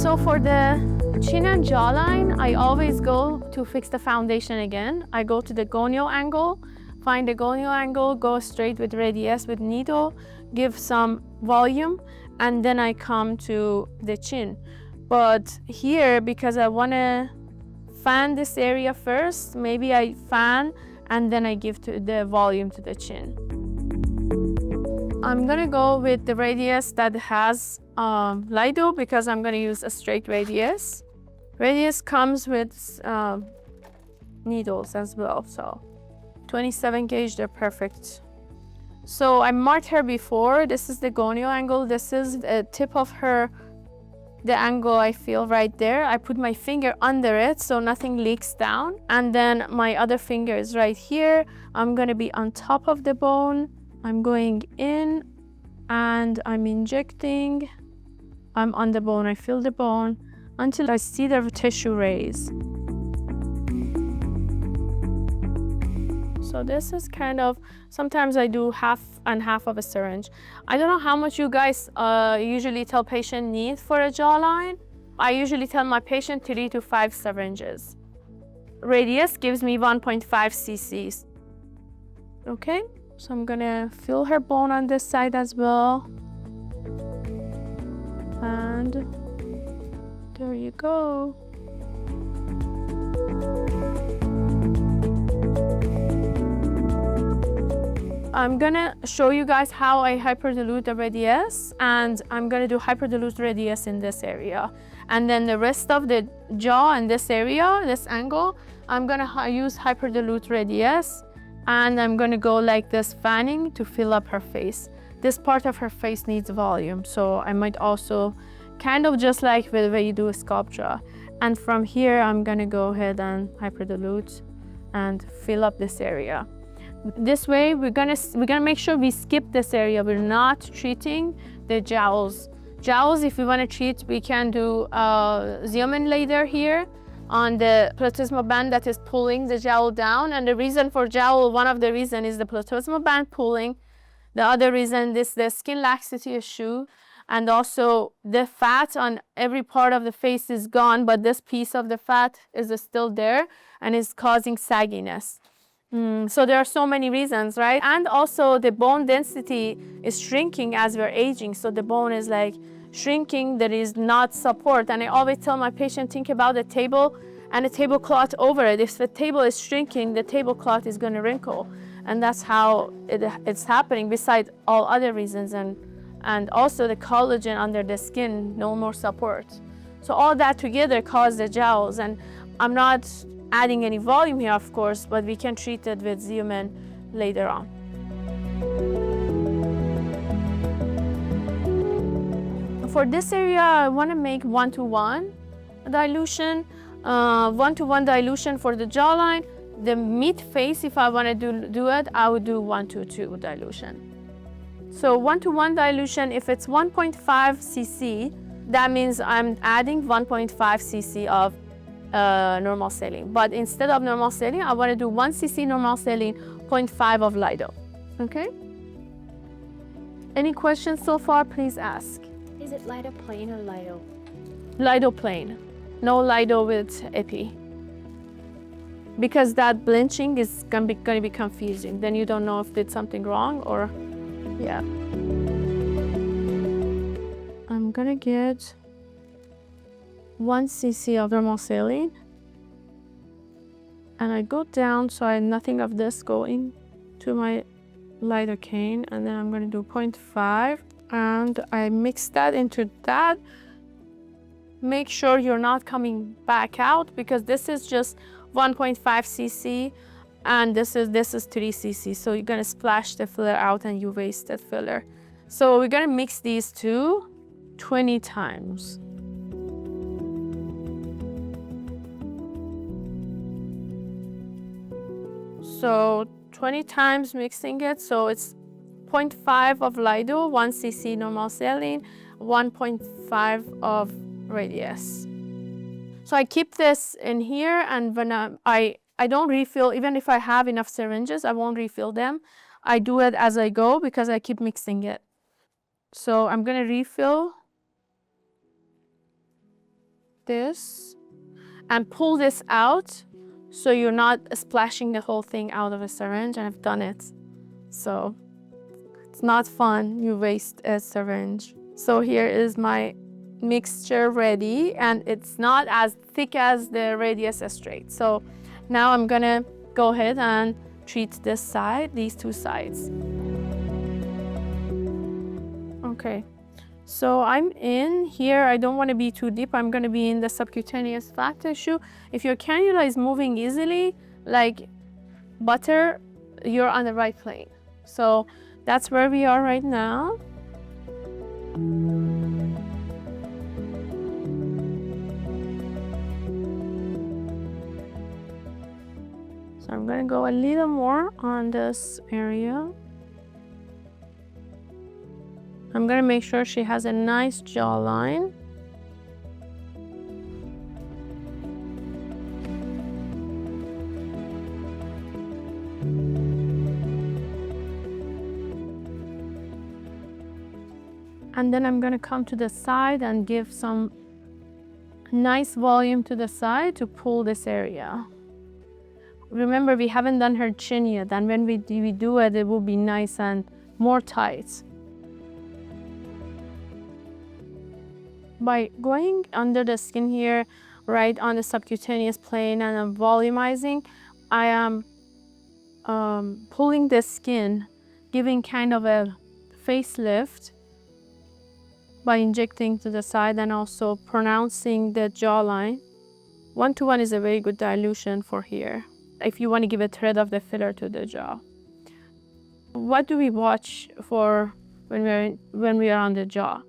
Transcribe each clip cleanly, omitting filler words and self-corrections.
So for the chin and jawline, I always go to fix the foundation again. I go to the gonio angle, find the gonio angle, go straight with Radiesse with needle, give some volume, and then I come to the chin. But here, because I want to fan this area first, maybe I fan and then I give the volume to the chin. I'm gonna go with the Radiesse that has Lido because I'm gonna use a straight Radiesse. Radiesse comes with needles as well, so 27 gauge, they're perfect. So I marked her before. This is the gonio angle. This is the tip of her, the angle I feel right there. I put my finger under it so nothing leaks down. And then my other finger is right here. I'm gonna be on top of the bone. I'm going in and I'm injecting. I'm on the bone, I feel the bone until I see the tissue raise. So this is kind of, sometimes I do half and half of a syringe. I don't know how much you guys usually tell patient need for a jawline. I usually tell my patient 3 to 5 syringes. Radiesse gives me 1.5 cc's. Okay, so I'm gonna feel her bone on this side as well. And there you go. I'm gonna show you guys how I hyperdilute the Radiesse, and I'm gonna do hyperdilute Radiesse in this area. And then the rest of the jaw and this area, this angle, I'm gonna use hyperdilute Radiesse, and I'm gonna go like this fanning to fill up her face. This part of her face needs volume, so I might also kind of just like the way you do a Sculptra. And from here, I'm gonna go ahead and hyperdilute and fill up this area. This way, we're gonna make sure we skip this area. We're not treating the jowls. Jowls, if we wanna treat, we can do Xeomin laser here on the platysmal band that is pulling the jowl down. And the reason for jowl, one of the reasons is the platysmal band pulling. The other reason is the skin laxity issue. And also the fat on every part of the face is gone, but this piece of the fat is still there and is causing sagginess. So there are so many reasons, right? And also the bone density is shrinking as we're aging. So the bone is like shrinking, there is not support. And I always tell my patient, think about a table and a tablecloth over it. If the table is shrinking, the tablecloth is gonna wrinkle. And that's how it's happening, besides all other reasons. And also the collagen under the skin, no more support. So all that together cause the jowls. And I'm not adding any volume here, of course, but we can treat it with Xeomin later on. For this area, I want to make 1:1 dilution. 1:1 dilution for the jawline. The mid face, if I want to do it, I would do 1:2 dilution. So 1:1 dilution, if it's 1.5 cc, that means I'm adding 1.5 cc of normal saline. But instead of normal saline, I want to do 1 cc normal saline, 0.5 of Lido. Okay? Any questions so far, please ask. Is it Lido plain or Lido? Lido plain. No Lido with epi. Because that blinching is going to be confusing. Then you don't know if did something wrong or, yeah. I'm going to get 1 cc of normal saline, and I go down so I have nothing of this going to my lidocaine, and then I'm going to do 0.5, and I mix that into that. Make sure you're not coming back out because this is just 1.5 cc and this is 3 cc, so you're going to splash the filler out and you waste that filler. So we're going to mix these two 20 times. So 20 times mixing it, so it's 0.5 of Lido, 1 cc normal saline, 1.5 of Radiesse. So I keep this in here, and when I don't refill, even if I have enough syringes, I won't refill them. I do it as I go because I keep mixing it. So I'm gonna refill. this and pull this out so you're not splashing the whole thing out of a syringe, and I've done it. So it's not fun, you waste a syringe. So here is my mixture ready, and it's not as thick as the Radiesse straight. So now I'm gonna go ahead and treat this side, these two sides. Okay, so I'm in here. I don't want to be too deep. I'm going to be in the subcutaneous fat tissue. If your cannula is moving easily, like butter, you're on the right plane. So that's where we are right now. So I'm going to go a little more on this area. I'm gonna make sure she has a nice jawline. And then I'm gonna come to the side and give some nice volume to the side to pull this area. Remember, we haven't done her chin yet, and when we do it, it will be nice and more tight. By going under the skin here, right on the subcutaneous plane, and I'm volumizing, I am pulling the skin, giving kind of a facelift by injecting to the side and also pronouncing the jawline. 1:1 is a very good dilution for here, if you want to give a thread of the filler to the jaw. What do we watch for when we are on the jaw?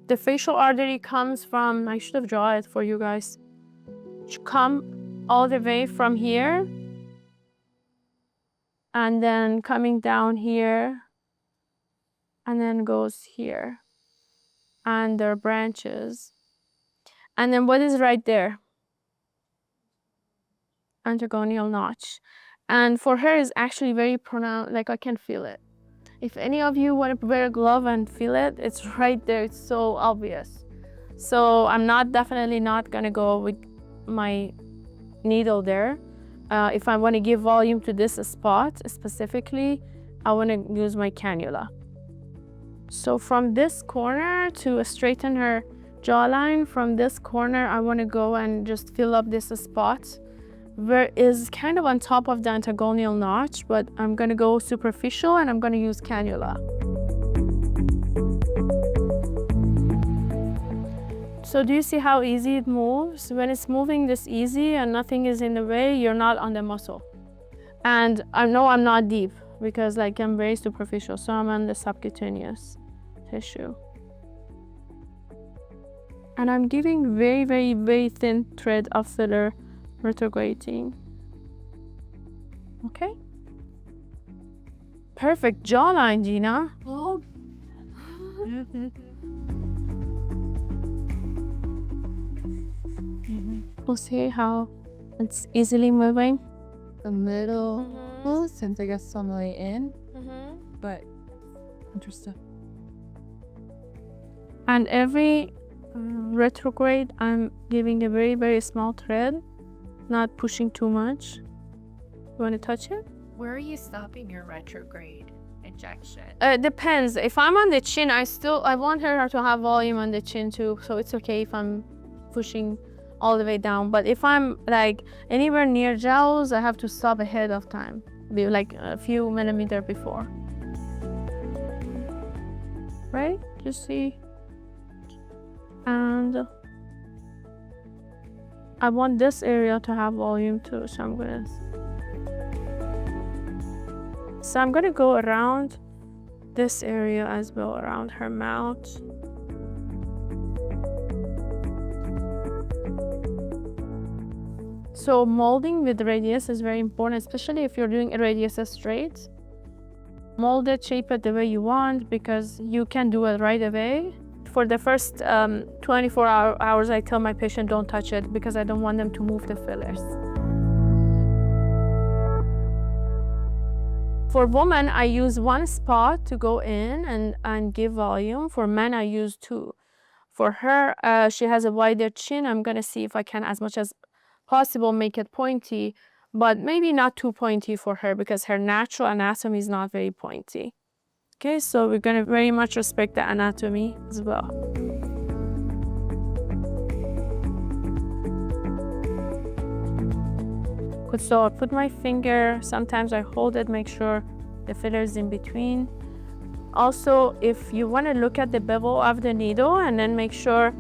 The facial artery comes from, I should have drawn it for you guys. It should come all the way from here and then coming down here and then goes here. And there are branches. And then what is right there? Antagonal notch. And for her is actually very pronounced, like I can feel it. If any of you want to wear a glove and feel it, it's right there, it's so obvious. So I'm definitely not gonna go with my needle there. If I want to give volume to this spot specifically, I want to use my cannula. So from this corner to straighten her jawline, from this corner, I want to go and just fill up this spot where is kind of on top of the antagonal notch, but I'm going to go superficial and I'm going to use cannula. So do you see how easy it moves? When it's moving this easy and nothing is in the way, you're not on the muscle. And I know I'm not deep because like I'm very superficial, so I'm on the subcutaneous tissue. And I'm giving very, very, very thin thread of filler retrograding. Okay. Perfect jawline, Gina. Oh. We'll see how it's easily moving. The middle since I guess on the way in, but interesting. And every retrograde, I'm giving a very, very small thread, not pushing too much. You want to touch it? Where are you stopping your retrograde injection? It depends. If I'm on the chin, I want her to have volume on the chin too, so it's okay if I'm pushing all the way down. But if I'm like anywhere near jowls, I have to stop ahead of time, be like a few millimeters before. Right? Just see. And I want this area to have volume too, so I'm gonna go around this area as well, around her mouth. So molding with Radiesse is very important, especially if you're doing a Radiesse straight. Mold it, shape it the way you want, because you can do it right away. For the first 24 hours, I tell my patient don't touch it because I don't want them to move the fillers. For women, I use one spot to go in and give volume. For men, I use two. For her, she has a wider chin. I'm gonna see if I can, as much as possible, make it pointy, but maybe not too pointy for her because her natural anatomy is not very pointy. Okay, so we're gonna very much respect the anatomy as well. So I put my finger, sometimes I hold it, make sure the filler is in between. Also, if you want to look at the bevel of the needle and then make sure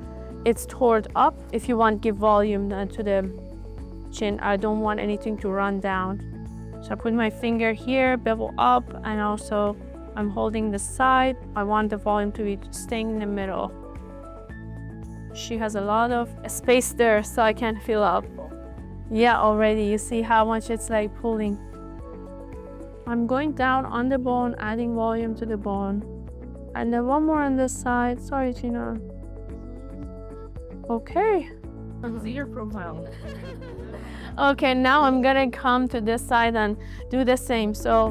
it's toward up, if you want give volume to the chin. I don't want anything to run down. So I put my finger here, bevel up, and also I'm holding the side. I want the volume to be staying in the middle. She has a lot of space there, so I can fill up. Yeah, already you see how much it's like pulling. I'm going down on the bone, adding volume to the bone. And then one more on this side. Sorry, Gina. Okay. See your profile. Okay, now I'm gonna come to this side and do the same. So